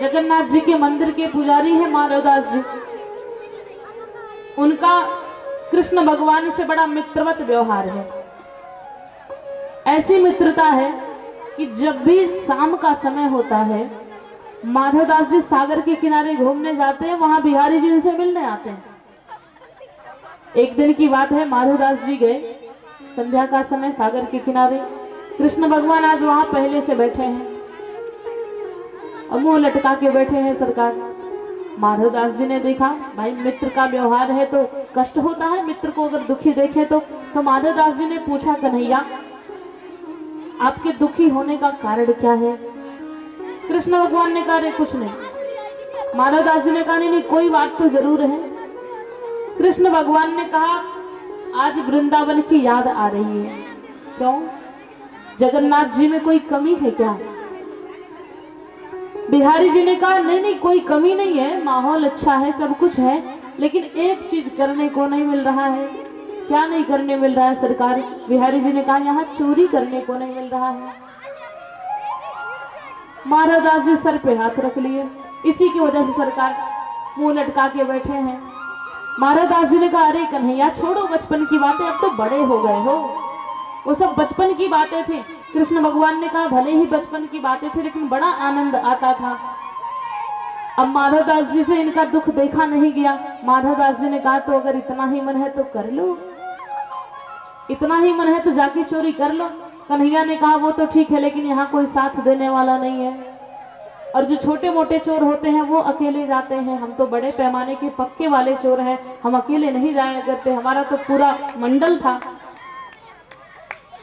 जगन्नाथ जी के मंदिर के पुजारी हैं माधवदास जी। उनका कृष्ण भगवान से बड़ा मित्रवत व्यवहार है। ऐसी मित्रता है कि जब भी शाम का समय होता है माधवदास जी सागर के किनारे घूमने जाते हैं, वहां बिहारी जी उनसे मिलने आते हैं। एक दिन की बात है, माधवदास जी गए संध्या का समय सागर के किनारे। कृष्ण भगवान आज वहां पहले से बैठे हैं और मुंह लटका के बैठे हैं सरकार। माधवदास जी ने देखा भाई मित्र का व्यवहार है तो कष्ट होता है, मित्र को अगर दुखी देखे तो माधवदास जी ने पूछा, कन्हैया आपके दुखी होने का कारण क्या है? कृष्ण भगवान ने कहा, कुछ नहीं। माधवदास जी ने कहा, नहीं कोई बात तो जरूर है। कृष्ण भगवान ने कहा, आज वृंदावन की याद आ रही है। क्यों? जगन्नाथ जी में कोई कमी है क्या? बिहारी जी ने कहा, नहीं कोई कमी नहीं है, माहौल अच्छा है, सब कुछ है, लेकिन एक चीज करने को नहीं मिल रहा है। क्या नहीं करने मिल रहा है सरकार? बिहारी जी ने कहा, यहाँ चोरी करने को नहीं मिल रहा है। माधवदास जी सर पे हाथ रख लिए। इसी की वजह से सरकार मुंह लटका के बैठे हैं। माधवदास जी ने कहा, अरे कन्हैया छोड़ो बचपन की बातें, अब तो बड़े हो गए हो, वो सब बचपन की बातें थी। कृष्ण भगवान ने कहा, भले ही बचपन की बातें थी लेकिन बड़ा आनंद आता था। अब माधवदास जी से इनका दुख देखा नहीं गया। माधवदास जी ने कहा, तो अगर इतना ही मन है तो कर लो, इतना ही मन है तो जाके चोरी कर लो। कन्हैया ने कहा, वो तो ठीक है लेकिन यहाँ कोई साथ देने वाला नहीं है, और जो छोटे मोटे चोर होते हैं वो अकेले जाते हैं, हम तो बड़े पैमाने के पक्के वाले चोर हैं, हम अकेले नहीं जाया करते, हमारा तो पूरा मंडल था।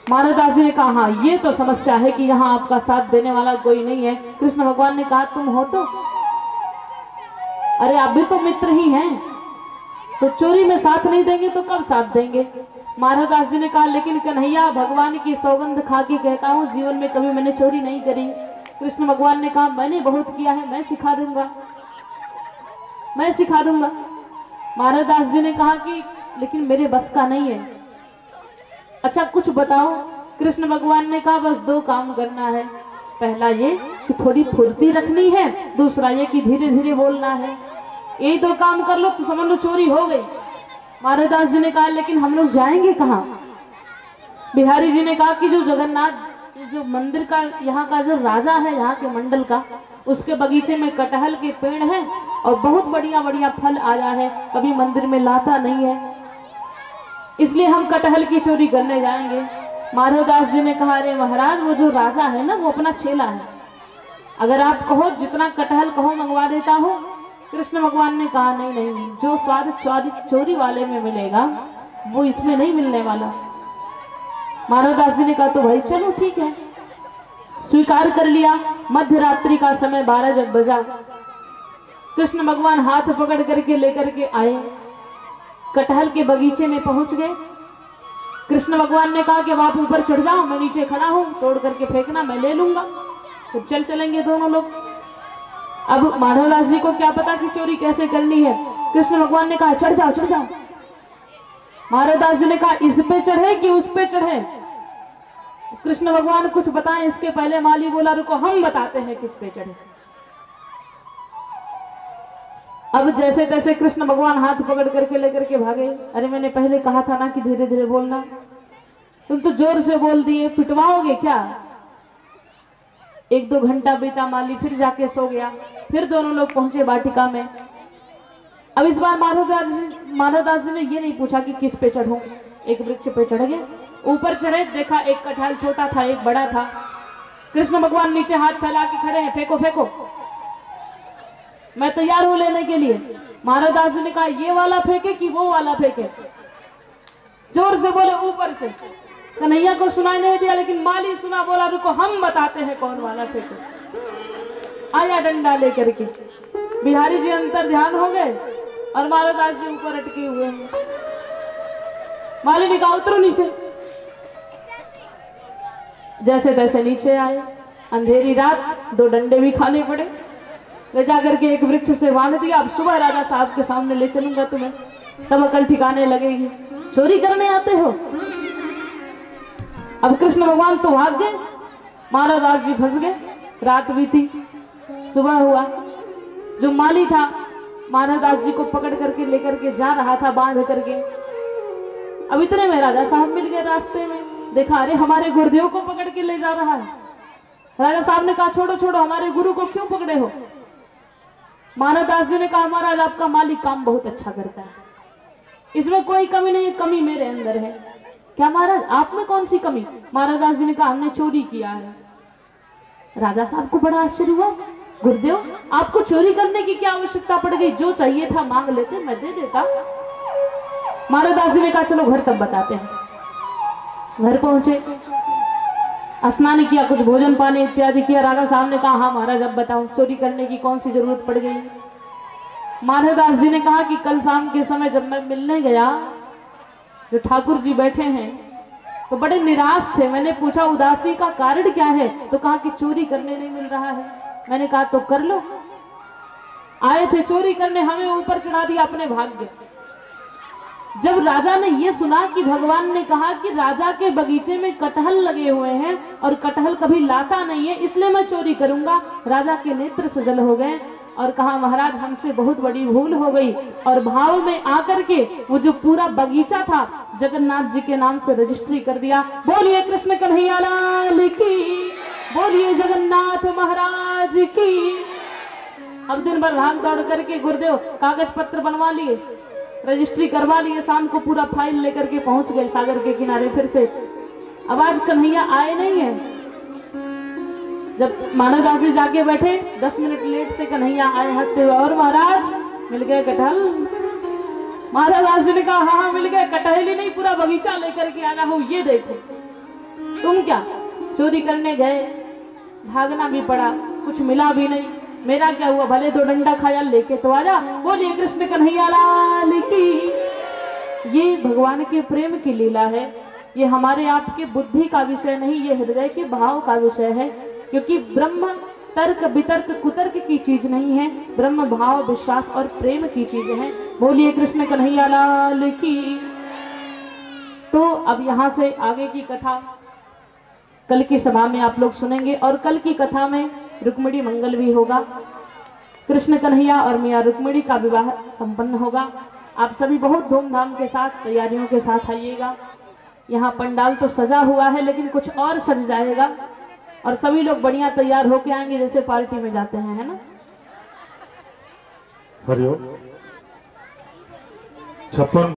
माधवदास जी ने कहा, हाँ ये तो समस्या है कि यहाँ आपका साथ देने वाला कोई नहीं है। कृष्ण भगवान ने कहा, तुम हो तो? अरे आप भी तो मित्र ही हैं, तो चोरी में साथ नहीं देंगे तो कब साथ देंगे? माधवदास जी ने कहा, लेकिन कन्हैया भगवान की सौगंध खा के कहता हूँ जीवन में कभी मैंने चोरी नहीं करी। कृष्ण भगवान ने कहा, मैंने बहुत किया है, मैं सिखा दूंगा, मैं सिखा दूंगा। माधवदास जी ने कहा कि लेकिन मेरे बस का नहीं है। अच्छा कुछ बताओ। कृष्ण भगवान ने कहा, बस दो काम करना है, पहला ये कि थोड़ी फुर्ती रखनी है, दूसरा ये कि धीरे धीरे बोलना है। यही दो काम कर लो तो समझ लो चोरी हो गई। माधवदास जी ने कहा, लेकिन हम लोग जाएंगे कहाँ? बिहारी जी ने कहा कि जो जगन्नाथ जो मंदिर का यहाँ का जो राजा है यहाँ के मंडल का, उसके बगीचे में कटहल के पेड़ हैं और बहुत बढ़िया बढ़िया फल आया है, कभी मंदिर में लाता नहीं है, इसलिए हम कटहल की चोरी करने जाएंगे। माधवदास जी ने कहा, अरे महाराज वो जो राजा है ना वो अपना चेला है, अगर आप कहो जितना कटहल कहो मंगवा देता हूँ। कृष्ण भगवान ने कहा, नहीं जो स्वाद चोरी वाले में मिलेगा वो इसमें नहीं मिलने वाला। माधवदास जी ने कहा, तो भाई चलो ठीक है, स्वीकार कर लिया। मध्य रात्रि का समय 12 जब बजा, कृष्ण भगवान हाथ पकड़ करके लेकर के आए, कटहल के बगीचे में पहुंच गए। कृष्ण भगवान ने कहा कि अब आप ऊपर चढ़ जाओ, मैं नीचे खड़ा हूं, तोड़ करके फेंकना मैं ले लूंगा। तो चलेंगे दोनों लोग। अब माधवदास जी को क्या पता कि चोरी कैसे करनी है। कृष्ण भगवान ने कहा, चढ़ जाओ चढ़ जाओ। माधवदास जी ने कहा, इस पे चढ़े कि उस पे चढ़े? कृष्ण भगवान कुछ बताएं इसके पहले माली बोला, रुको हम बताते हैं किस पे चढ़े। अब जैसे तैसे कृष्ण भगवान हाथ पकड़ करके लेकर के भागे। अरे मैंने पहले कहा था ना कि धीरे धीरे बोलना, तुम तो जोर से बोल दिए, पिटवाओगे क्या? 1-2 घंटा बीता, माली फिर जाके सो गया। फिर दोनों लोग पहुंचे वाटिका में। अब इस बार माधवदास जी ने ये नहीं पूछा कि किस पे चढ़ूं, एक वृक्ष पे चढ़ गए। ऊपर चढ़े, देखा एक कटहल छोटा था एक बड़ा था। कृष्ण भगवान नीचे हाथ फैला के खड़े हैं, फेंको फेंको, मैं तैयार हूं लेने के लिए। माधवदास जी ने कहा, ये वाला फेंके कि वो वाला फेंके? जोर से बोले ऊपर से। कन्हैया को सुनाई नहीं दिया लेकिन माली सुना, बोला रुको हम बताते हैं कौन वाला फेंके। आया डंडा लेकर के। बिहारी जी अंतर ध्यान हो गए और माधवदास जी ऊपर अटके हुए हैं। माली ने कहा, उतरो नीचे। जैसे तैसे नीचे आए। अंधेरी रात, 2 डंडे भी खाने पड़े। ले जाकर के एक वृक्ष से बांध दिया। अब सुबह राजा साहब के सामने ले चलूंगा तुम्हें, तब अकल ठिकाने लगेगी। चोरी करने आते हो? अब कृष्ण भगवान तो भाग गए, माधवदास जी फंस गए। रात बीती, सुबह हुआ, जो माली था मानवदास जी को पकड़ करके लेकर के जा रहा था बांध करके। अब इतने में राजा साहब मिल गए रास्ते में, देखा अरे हमारे गुरुदेव को पकड़ के ले जा रहा है। राजा साहब ने कहा छोड़ो छोड़ो, हमारे गुरु को क्यों पकड़े हो? मानवदास जी ने कहा महाराज आपका मालिक काम बहुत अच्छा करता है, इसमें कोई कमी नहीं, कमी मेरे अंदर है। क्या महाराज आप में कौन सी कमी? मानवदास जी ने कहा हमने चोरी किया है। राजा साहब को बड़ा आश्चर्य हुआ, गुरुदेव आपको चोरी करने की क्या आवश्यकता पड़ गई? जो चाहिए था मांग लेते, मैं दे देता। मानवदास जी ने कहा चलो घर तक बताते हैं। घर पहुंचे, स्नान किया, कुछ भोजन पानी इत्यादि किया। राजा साहब ने कहा हाँ महाराज अब बताओ चोरी करने की कौन सी जरूरत पड़ गई? मानवदास जी ने कहा कि कल शाम के समय जब मैं मिलने गया, जो ठाकुर जी बैठे हैं तो बड़े निराश थे। मैंने पूछा उदासी का कारण क्या है? तो कहा कि चोरी करने नहीं मिल रहा है। मैंने कहा तो कर लो, आए थे चोरी करने, हमें ऊपर चढ़ा दिया अपने भाग्य। जब राजा ने ये सुना कि भगवान ने कहा कि राजा के बगीचे में कटहल लगे हुए हैं और कटहल कभी लाता नहीं है, इसलिए मैं चोरी करूंगा, राजा के नेत्र सजल हो गए और कहा महाराज हमसे बहुत बड़ी भूल हो गई। और भाव में आकर के वो जो पूरा बगीचा था जगन्नाथ जी के नाम से रजिस्ट्री कर दिया। बोलिए कृष्ण कन्हैया लाल की, बोलिए जगन्नाथ महाराज की। अब दिन भर भाग दौड़ करके गुरुदेव कागज पत्र बनवा लिए, रजिस्ट्री करवा लिए, शाम को पूरा फाइल लेकर के पहुंच गए सागर के किनारे। फिर से अब आज कन्हैया आए नहीं है। जब मानवदास जी जाके बैठे 10 मिनट लेट से कन्हैया आए हंसते हुए, और महाराज मिल गए कटहल? मानवदास जी ने कहा हाँ मिल गए, कटहल ही नहीं पूरा बगीचा लेकर के आया हूं, ये देखो। तुम क्या चोरी करने गए, भागना भी पड़ा, कुछ मिला भी नहीं, मेरा क्या हुआ? भले दो डंडा खाया, लेके तो आजा। बोलिए कृष्ण कन्हैया लाल की। ये भगवान के प्रेम की लीला है, ये हमारे आपके बुद्धि का विषय नहीं, ये हृदय के भाव का विषय है। क्योंकि ब्रह्म तर्क वितर्क कुतर्क की चीज नहीं है, ब्रह्म भाव विश्वास और प्रेम की चीज है। बोलिए कृष्ण कन्हैया लाल की। तो अब यहाँ से आगे की कथा कल की सभा में आप लोग सुनेंगे, और कल की कथा में रुक्मिणी मंगल भी होगा। कृष्ण कन्हैया और मियां रुक्मिणी का विवाह संपन्न होगा। आप सभी बहुत धूमधाम के साथ तैयारियों के साथ आइएगा। यहाँ पंडाल तो सजा हुआ है लेकिन कुछ और सज जाएगा, और सभी लोग बढ़िया तैयार होके आएंगे जैसे पार्टी में जाते हैं, है ना? हरिओम। 56